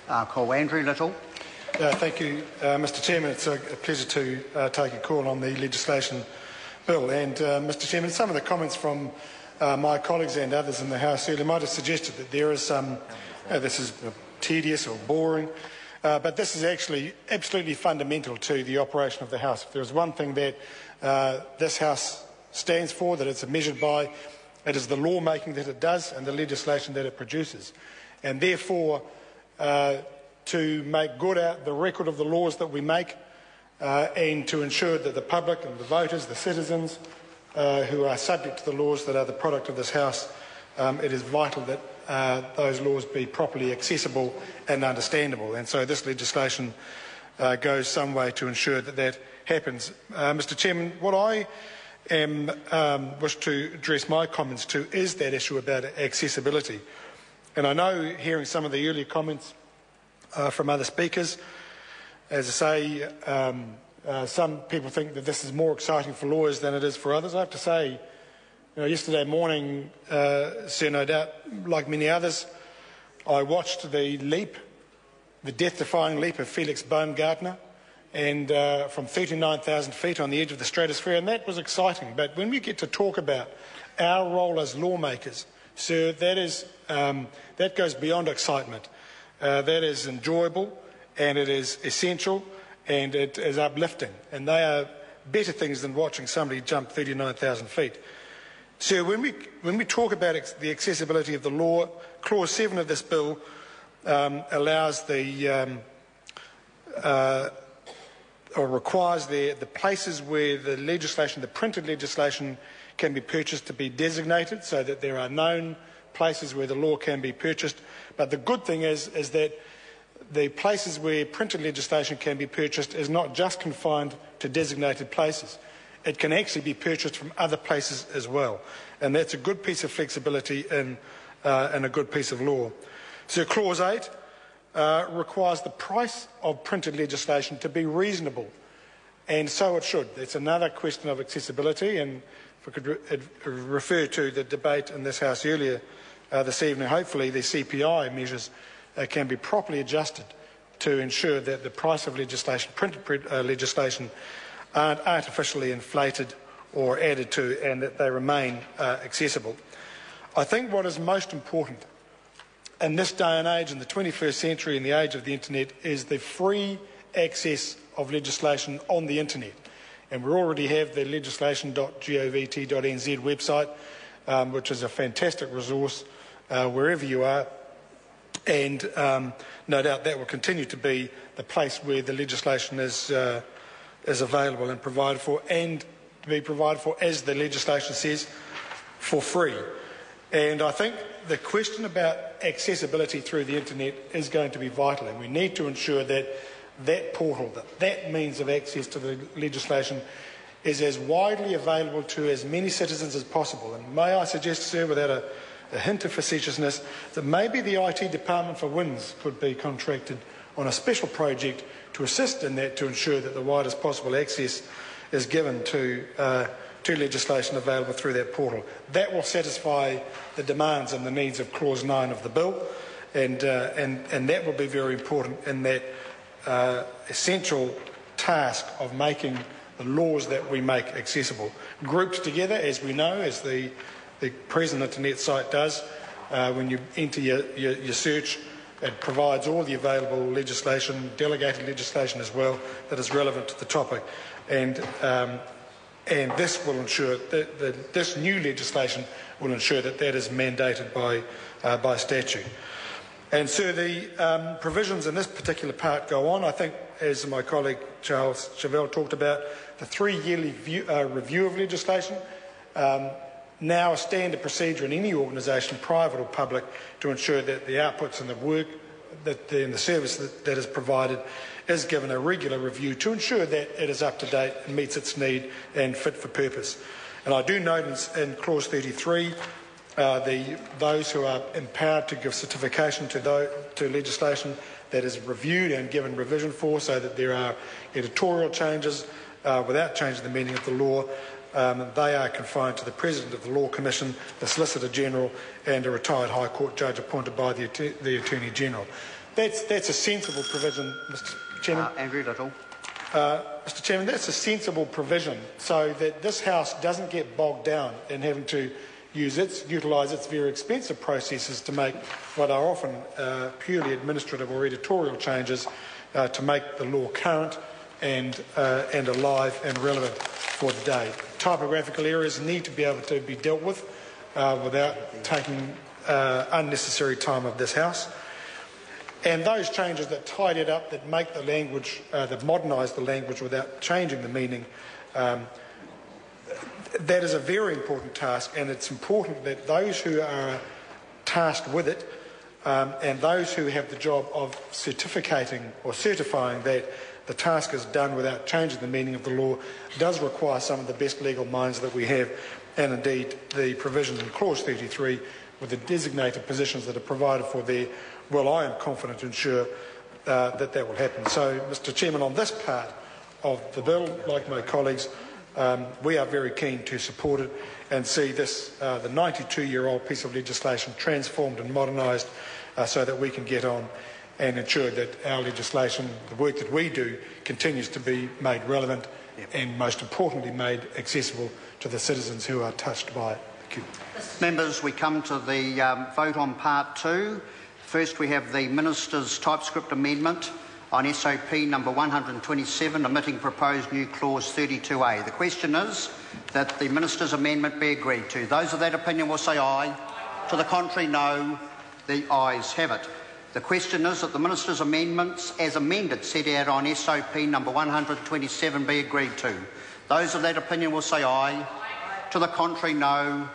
Call Andrew Little. Thank you, Mr Chairman. It's a pleasure to take a call on the legislation bill. And, Mr Chairman, some of the comments from my colleagues and others in the House earlier might have suggested that there is some, this is tedious or boring, but this is actually absolutely fundamental to the operation of the House. If there is one thing that this House stands for, that it's measured by, it is the law-making that it does and the legislation that it produces. And therefore, to make good out the record of the laws that we make and to ensure that the public and the voters, the citizens who are subject to the laws that are the product of this House, it is vital that those laws be properly accessible and understandable. And so this legislation goes some way to ensure that that happens. Mr Chairman, what I wish to address my comments to is that issue about accessibility. And I know, hearing some of the earlier comments from other speakers, as I say, some people think that this is more exciting for lawyers than it is for others. I have to say, yesterday morning, sir, no doubt, like many others, I watched the leap, the death-defying leap of Felix Baumgartner, and from 39,000 feet on the edge of the stratosphere, and that was exciting. But when we get to talk about our role as lawmakers, sir, that goes beyond excitement. That is enjoyable, and it is essential, and it is uplifting. And they are better things than watching somebody jump 39,000 feet. So when we talk about the accessibility of the law, Clause 7 of this bill allows or requires the places where the legislation, the printed legislation, can be purchased to be designated, so that there are known places where the law can be purchased. But the good thing is that the places where printed legislation can be purchased is not just confined to designated places. It can actually be purchased from other places as well. And that's a good piece of flexibility and a good piece of law. So Clause 8 requires the price of printed legislation to be reasonable. And so it should. It's another question of accessibility. And if I could refer to the debate in this House earlier this evening, hopefully the CPI measures can be properly adjusted to ensure that the price of legislation, printed legislation, aren't artificially inflated or added to, and that they remain accessible. I think what is most important in this day and age, in the 21st century, in the age of the internet, is the free access of legislation on the internet. And we already have the legislation.govt.nz website, which is a fantastic resource wherever you are. And no doubt that will continue to be the place where the legislation is available and provided for, and to be provided for, as the legislation says, for free. And I think the question about accessibility through the internet is going to be vital, and we need to ensure that that portal, that means of access to the legislation, is as widely available to as many citizens as possible. And may I suggest, sir, without a hint of facetiousness, that maybe the IT department for WINS could be contracted on a special project to assist in that, to ensure that the widest possible access is given to legislation available through that portal. That will satisfy the demands and the needs of Clause 9 of the bill, and that will be very important in that essential task of making the laws that we make accessible. Grouped together, as we know, as the present internet site does, when you enter your search, it provides all the available legislation, delegated legislation as well, that is relevant to the topic. And this will ensure that this new legislation will ensure that that is mandated by statute. And so the provisions in this particular part go on. I think, as my colleague Charles Chauvel talked about, the 3-yearly review of legislation, now a standard procedure in any organisation, private or public, to ensure that the outputs and the work and the service that is provided is given a regular review to ensure that it is up to date and meets its need and fit for purpose. And I do note in Clause 33 those who are empowered to give certification to legislation that is reviewed and given revision for, so that there are editorial changes without changing the meaning of the law. They are confined to the President of the Law Commission, the Solicitor General, and a retired High Court judge appointed by the Attorney General. That's a sensible provision, Mr. Chairman. Andrew Little. Mr. Chairman, that's a sensible provision so that this House doesn't get bogged down in having to utilise its very expensive processes to make what are often purely administrative or editorial changes to make the law current and alive and relevant for today. Typographical errors need to be able to be dealt with without taking unnecessary time of this House. And those changes that tidy it up, that make the language, that modernise the language without changing the meaning, that is a very important task, and it's important that those who are tasked with it and those who have the job of certifying that the task is done without changing the meaning of the law does require some of the best legal minds that we have, and indeed the provisions in Clause 33 with the designated positions that are provided for there, well, I am confident to ensure that will happen. So, Mr. Chairman, on this part of the bill, like my colleagues, we are very keen to support it and see this, the 92-year-old piece of legislation, transformed and modernised so that we can get on and ensure that our legislation, the work that we do, continues to be made relevant and, most importantly, made accessible to the citizens who are touched by it. Thank you. Members, we come to the vote on Part 2. First, we have the Minister's typescript amendment on SOP number 127, omitting proposed new clause 32A. The question is that the Minister's amendment be agreed to. Those of that opinion will say aye. To the contrary, no. The ayes have it. The question is that the Minister's amendments, as amended, set out on SOP number 127 be agreed to. Those of that opinion will say aye. To the contrary, no.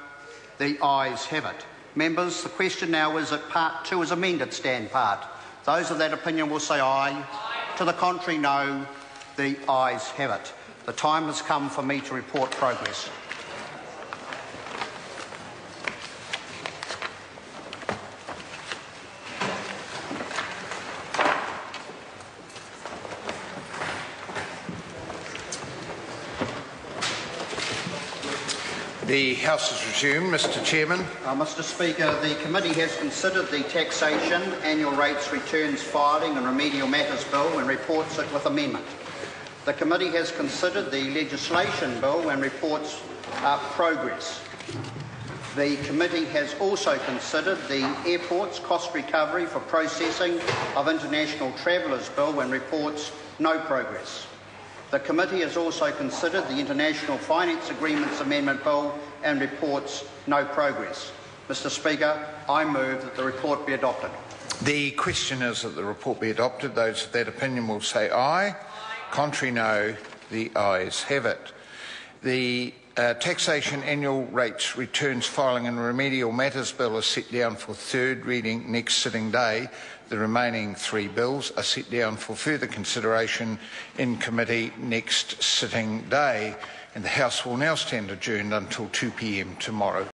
The ayes have it. Members, the question now is that Part 2 as amended stand part. Those of that opinion will say aye. To the contrary, no. The ayes have it. The time has come for me to report progress. The House is resumed. Mr. Chairman. Mr. Speaker, the committee has considered the Taxation, Annual Rates, Returns, Filing and Remedial Matters Bill and reports it with amendment. The committee has considered the Legislation Bill and reports progress. The committee has also considered the Airports Cost Recovery for Processing of International Travellers Bill and reports no progress. The committee has also considered the International Finance Agreements Amendment Bill and reports no progress. Mr. Speaker, I move that the report be adopted. The question is that the report be adopted. Those of that opinion will say aye. Contrary, no. The ayes have it. The Taxation, Annual Rates, Returns, Filing and Remedial Matters Bill is set down for third reading next sitting day. The remaining three bills are set down for further consideration in committee next sitting day. And the House will now stand adjourned until 2 p.m. tomorrow.